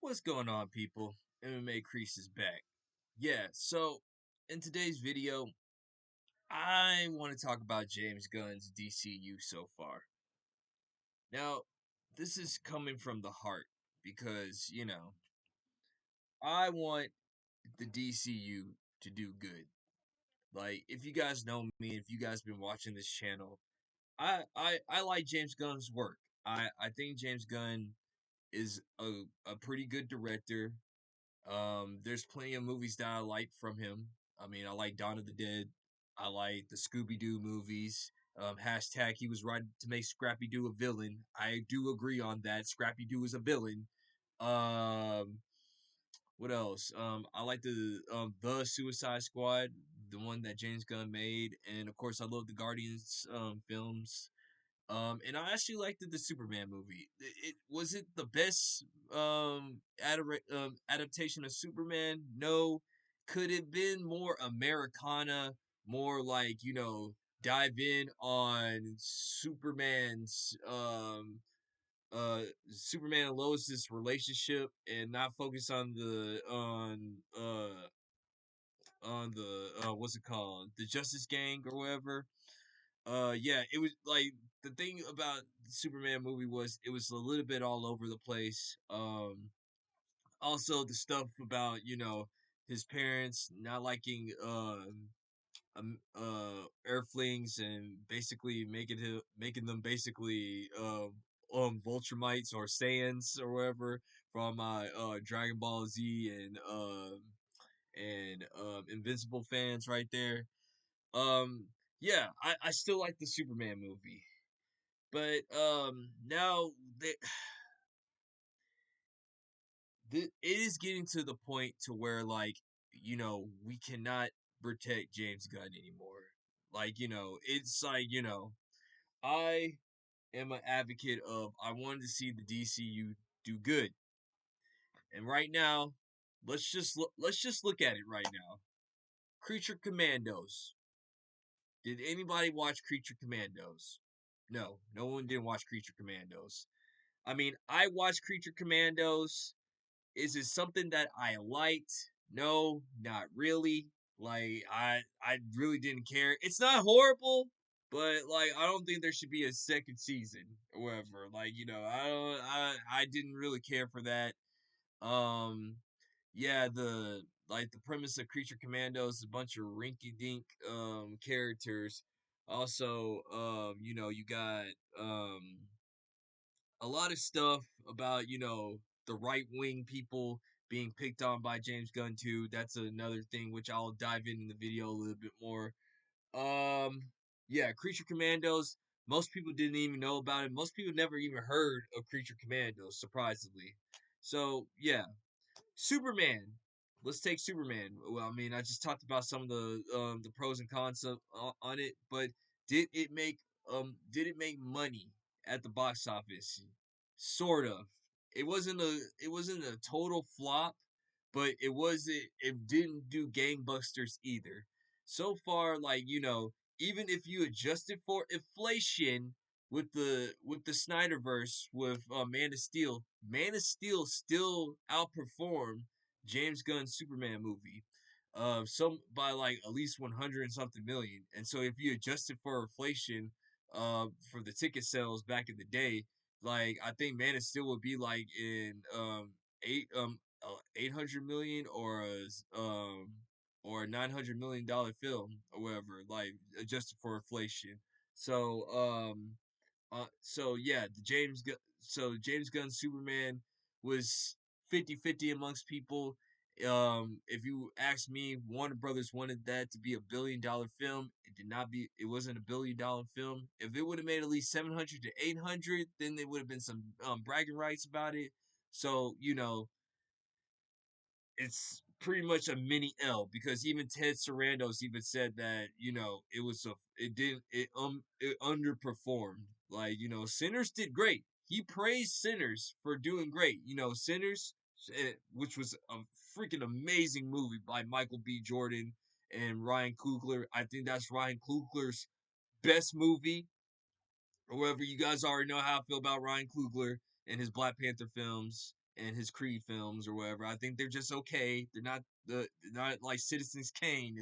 What's going on, people? MMA-Kreese is back. Yeah, so in today's video, I want to talk about James Gunn's DCU so far. Now, this is coming from the heart because, I want the DCU to do good. Like, if you guys know me, if you guys been watching this channel, I like James Gunn's work. I think James Gunn is a pretty good director. There's plenty of movies that I like from him. I mean, I like Dawn of the Dead. I like the Scooby Doo movies. Hashtag he was right to make Scrappy Doo a villain. I do agree on that. Scrappy Doo is a villain. Um, what else? I like the Suicide Squad, the one that James Gunn made, and of course I love the Guardians films. And I actually liked the Superman movie. It was it the best adaptation of Superman? No. Could it been more Americana, more like, dive in on uh Superman and Lois's relationship and not focus on the what's it called? The Justice Gang or whatever. Yeah, it was like the thing about the Superman movie was it was a little bit all over the place. Also the stuff about, his parents not liking Earthlings and basically making them basically Vulturemites or Saiyans or whatever from my Dragon Ball Z and Invincible fans right there. Um yeah, I still like the Superman movie. But now that it is getting to the point to where like we cannot protect James Gunn anymore. Like it's like I am an advocate of I wanted to see the DCU do good, and right now let's just look at it right now. Creature Commandos. Did anybody watch Creature Commandos? No, no one didn't watch Creature Commandos. I mean, I watched Creature Commandos. Is it something that I liked? No, not really. Like I really didn't care. It's not horrible, but like I don't think there should be a second season or whatever. Like, I didn't really care for that. Um yeah, the premise of Creature Commandos, a bunch of rinky dink characters. Also, you got a lot of stuff about the right wing people being picked on by James Gunn too. That's another thing which I'll dive in the video a little bit more. Um, yeah, Creature Commandos. Most people didn't even know about it. Most people never even heard of Creature Commandos, surprisingly. So yeah, Superman. Let's take Superman. Well, I mean, I just talked about some of the pros and cons on it, but did it make did it make money at the box office? Sort of. It wasn't a total flop, but it didn't do gangbusters either. So far, like, even if you adjusted for inflation with the Snyderverse with Man of Steel still outperformed James Gunn's Superman movie. Some by like at least 100 and something million. And so if you adjusted for inflation, for the ticket sales back in the day, like I think Man of Steel would be like in 800 million or a $900 million film or whatever, like adjusted for inflation. So so yeah, James Gunn Superman was 50-50 amongst people. If you ask me, Warner Brothers wanted that to be $1 billion film. It did not be. It wasn't $1 billion film. If it would have made at least 700 to 800, then there would have been some bragging rights about it. So it's pretty much a mini L because even Ted Sarandos even said that it underperformed. Like Sinners did great. He praised Sinners for doing great. Sinners, which was a freaking amazing movie by Michael B. Jordan and Ryan Coogler. I think that's Ryan Coogler's best movie. However, you guys already know how I feel about Ryan Coogler and his Black Panther films. and his Creed films or whatever. I think they're just okay. They're not like Citizens Kane.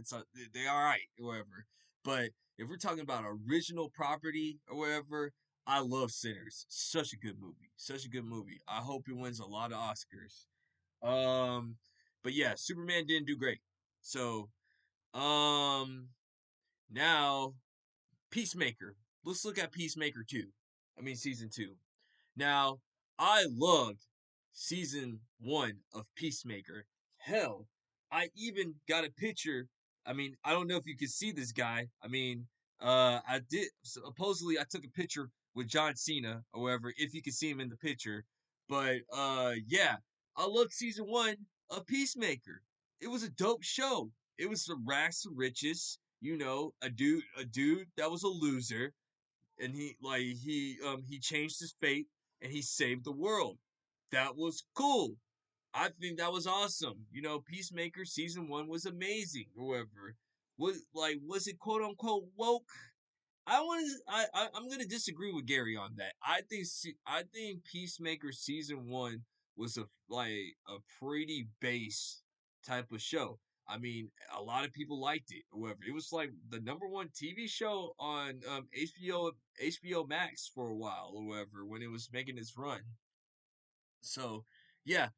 They all right or whatever. But if we're talking about original property or whatever, I love Sinners. Such a good movie. Such a good movie. I hope it wins a lot of Oscars. Um, but yeah, Superman didn't do great. So um, now Peacemaker. Let's look at Peacemaker 2. I mean, season 2. Now, I loved season 1 of Peacemaker. Hell, I even got a picture. I mean, I don't know if you can see this guy. I mean, I did. Supposedly, I took a picture with John Cena or whatever, if you can see him in the picture. But, yeah, I loved season 1 of Peacemaker. It was a dope show. It was some rags to riches, a dude that was a loser, and he changed his fate and he saved the world. That was cool. I think that was awesome. Peacemaker season 1 was amazing. However, was it quote unquote woke? I'm gonna disagree with Gary on that. I think Peacemaker season 1 was a pretty base type of show. I mean, a lot of people liked it. However, it was like the number one TV show on HBO Max for a while. However, when it was making its run, so yeah,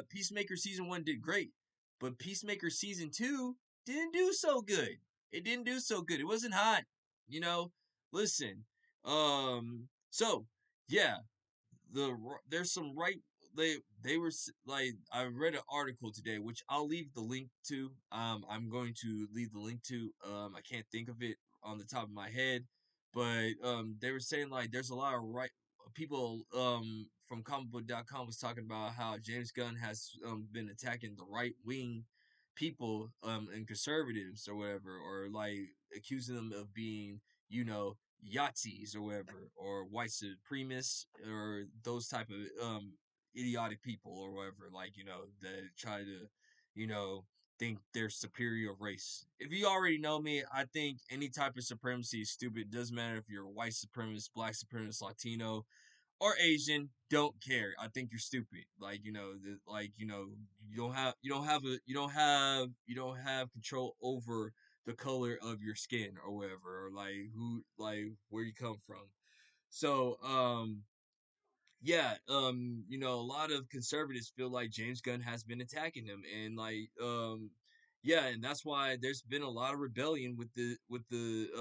Peacemaker season 1 did great, but Peacemaker season 2 didn't do so good. It didn't do so good. It wasn't hot. You know, listen. So yeah, there's some right they were like I read an article today which I'll leave the link to. I'm going to leave the link to. I can't think of it on the top of my head, but they were saying like there's a lot of right people from comicbook.com was talking about how James Gunn has been attacking the right wing people and conservatives or whatever, or like accusing them of being, Yahtzees or whatever, or white supremacists, or those type of idiotic people or whatever, like, that try to, you know, think they're superior race. If you already know me, I think any type of supremacy is stupid. Doesn't matter if you're a white supremacist, black supremacist, Latino, or Asian, don't care. I think you're stupid. You don't have control over the color of your skin or whatever, or where you come from. So yeah, a lot of conservatives feel like James Gunn has been attacking him, and yeah, and that's why there's been a lot of rebellion with the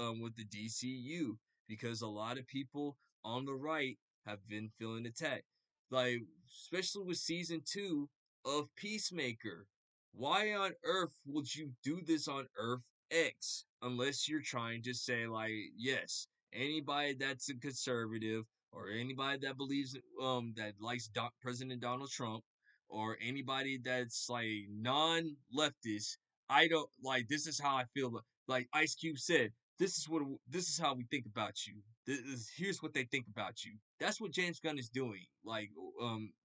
DCU, because a lot of people on the right have been feeling attacked, like especially with season 2 of Peacemaker. Why on earth would you do this on Earth X unless you're trying to say like, yes, anybody that's a conservative, or anybody that believes that likes President Donald Trump, or anybody that's like non-leftist, I don't like. This is how I feel. Like Ice Cube said, this is how we think about you. Here's what they think about you. That's what James Gunn is doing.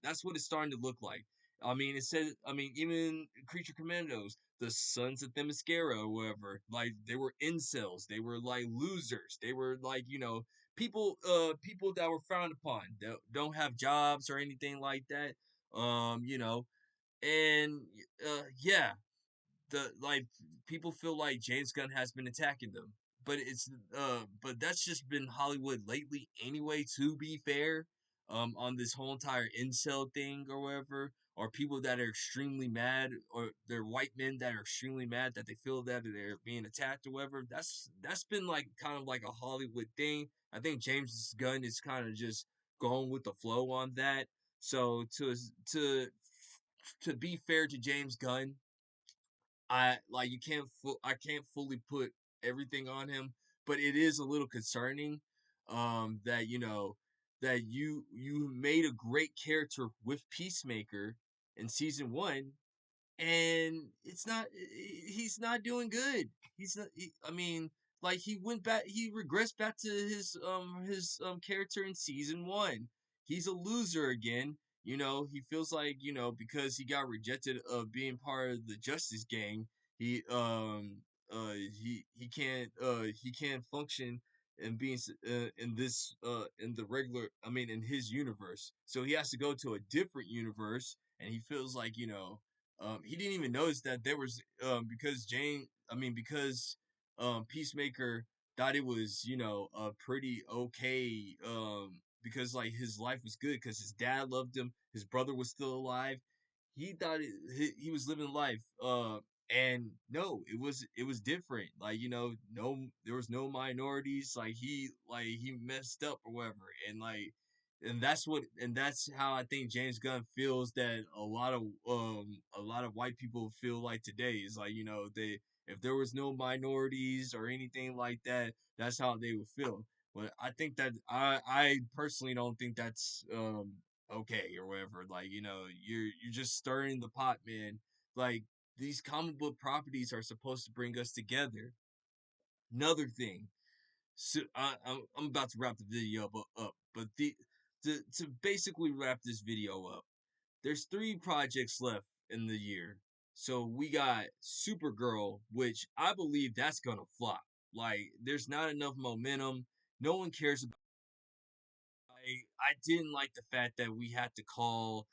That's what it's starting to look like. I mean, it said. I mean, even Creature Commandos, the Sons of Themyscira or whatever, like they were incels. They were like losers. They were like, people that were frowned upon, that don't have jobs or anything like that. And yeah, the like people feel like James Gunn has been attacking them. But that's just been Hollywood lately anyway, to be fair. On this whole entire incel thing or whatever, or people that are extremely mad, or they're white men that are extremely mad that they feel that they're being attacked or whatever. That's been like kind of like a Hollywood thing. I think James Gunn is kind of just going with the flow on that. So to be fair to James Gunn, I can't fully put everything on him, but it is a little concerning that that you made a great character with Peacemaker in season 1, and he's not doing good. He's not I mean, like, he regressed back to his character in season 1. He's a loser again. He feels like, because he got rejected of being part of the Justice Gang, he he can't function and in this in the regular, I mean, in his universe. So he has to go to a different universe, and he feels like, he didn't even notice that there was because because Peacemaker thought it was, pretty okay, because like his life was good because his dad loved him, his brother was still alive. He thought he was living life, and no, it was different. Like, no, there was no minorities. Like he messed up or whatever, and that's how I think James Gunn feels that a lot of white people feel like today is like, they, if there was no minorities or anything like that, that's how they would feel. But I think that I personally don't think that's okay or whatever. Like, you're just stirring the pot, man. Like, these comic book properties are supposed to bring us together. Another thing, so I'm about to wrap the video up, but to basically wrap this video up, there's three projects left in the year. So we got Supergirl, which I believe that's gonna flop. Like, there's not enough momentum. No one cares about. I didn't like the fact that we had to call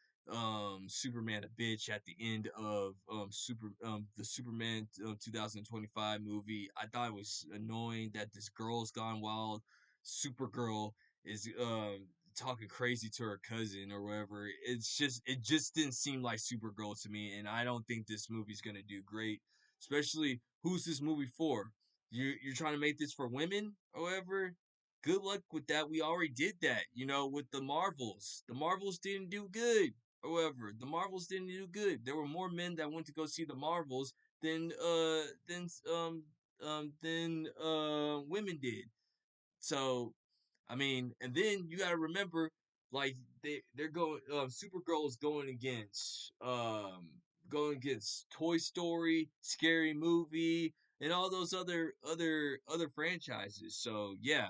Superman a bitch at the end of the Superman 2025 movie. I thought it was annoying that this girl's gone wild. Supergirl is talking crazy to her cousin or whatever. It just didn't seem like Supergirl to me, and I don't think this movie's gonna do great. Especially, who's this movie for? You're trying to make this for women or whatever? Good luck with that. We already did that, with the Marvels. The Marvels didn't do good. However, the Marvels didn't do good. There were more men that went to go see the Marvels than women did. So, I mean, and then you gotta remember, like, they're going Supergirl is going against Toy Story, Scary Movie, and all those other franchises. So yeah,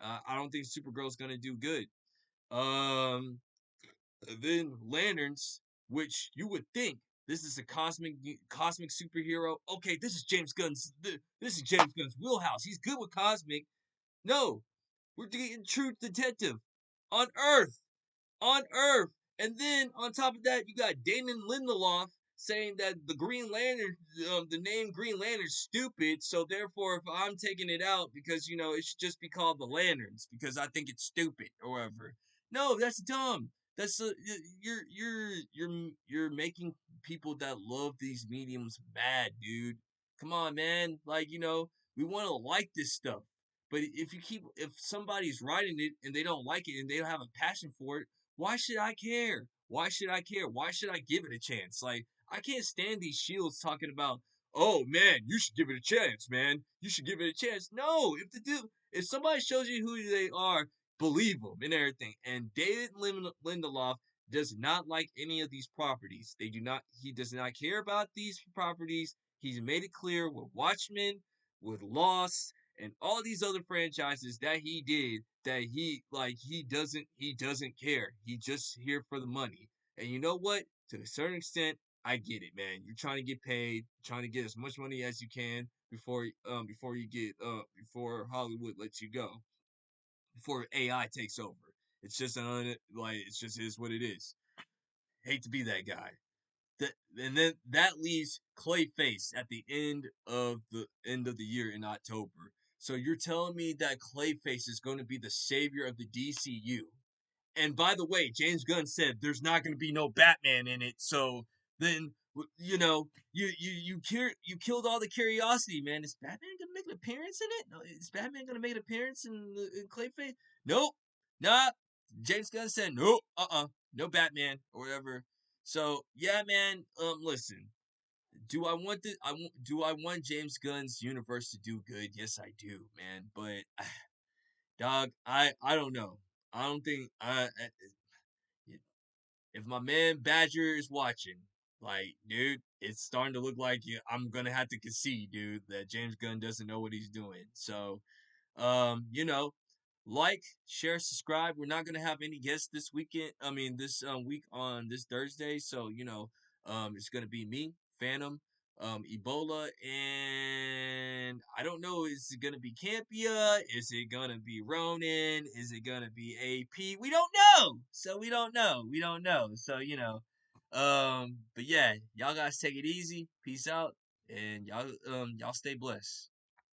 I don't think Supergirl's gonna do good. Um, then Lanterns, which you would think this is a cosmic superhero. Okay, this is James Gunn's wheelhouse. He's good with cosmic. No, we're getting True Detective on Earth on Earth. And then on top of that, you got Damon Lindelof saying that the name Green Lantern is stupid. So therefore, if I'm taking it out because it should just be called the Lanterns because I think it's stupid or whatever. No, that's dumb. That's you're making people that love these mediums mad, dude. Come on, man. Like, we want to like this stuff. But if somebody's writing it and they don't like it and they don't have a passion for it, why should I care? Why should I care? Why should I give it a chance? Like, I can't stand these shields talking about, oh man, you should give it a chance, man. You should give it a chance. No, if somebody shows you who they are, believe them and everything. And David Lindelof does not like any of these properties. He does not care about these properties. He's made it clear with Watchmen, with Lost, and all these other franchises that he did that he doesn't care. He just here for the money. And you know what? To a certain extent, I get it, man. You're trying to get paid, trying to get as much money as you can before Hollywood lets you go, before AI takes over. It's just is what it is. Hate to be that guy. And then that leaves Clayface at the end of the year in October. So you're telling me that Clayface is going to be the savior of the DCU? And by the way, James Gunn said there's not going to be no Batman in it. So then, you killed all the curiosity, man. Is Batman going to make an appearance in it? No, is Batman going to make an appearance in Clayface? Nope, nah. James Gunn said nope, no Batman or whatever. So yeah, man. Listen. Do I want James Gunn's universe to do good? Yes, I do, man. But dog, I don't know. I don't think if my man Badger is watching, like, dude, it's starting to look like I'm gonna have to concede, dude, that James Gunn doesn't know what he's doing. So, you know, like, share, subscribe. We're not gonna have any guests this weekend. I mean, this week on this Thursday. So, it's gonna be me, Phantom. Ebola, and I don't know, is it gonna be Campia? Is it gonna be Ronin? Is it gonna be AP? We don't know. So we don't know. We don't know. So, but yeah, y'all guys take it easy. Peace out. And y'all stay blessed.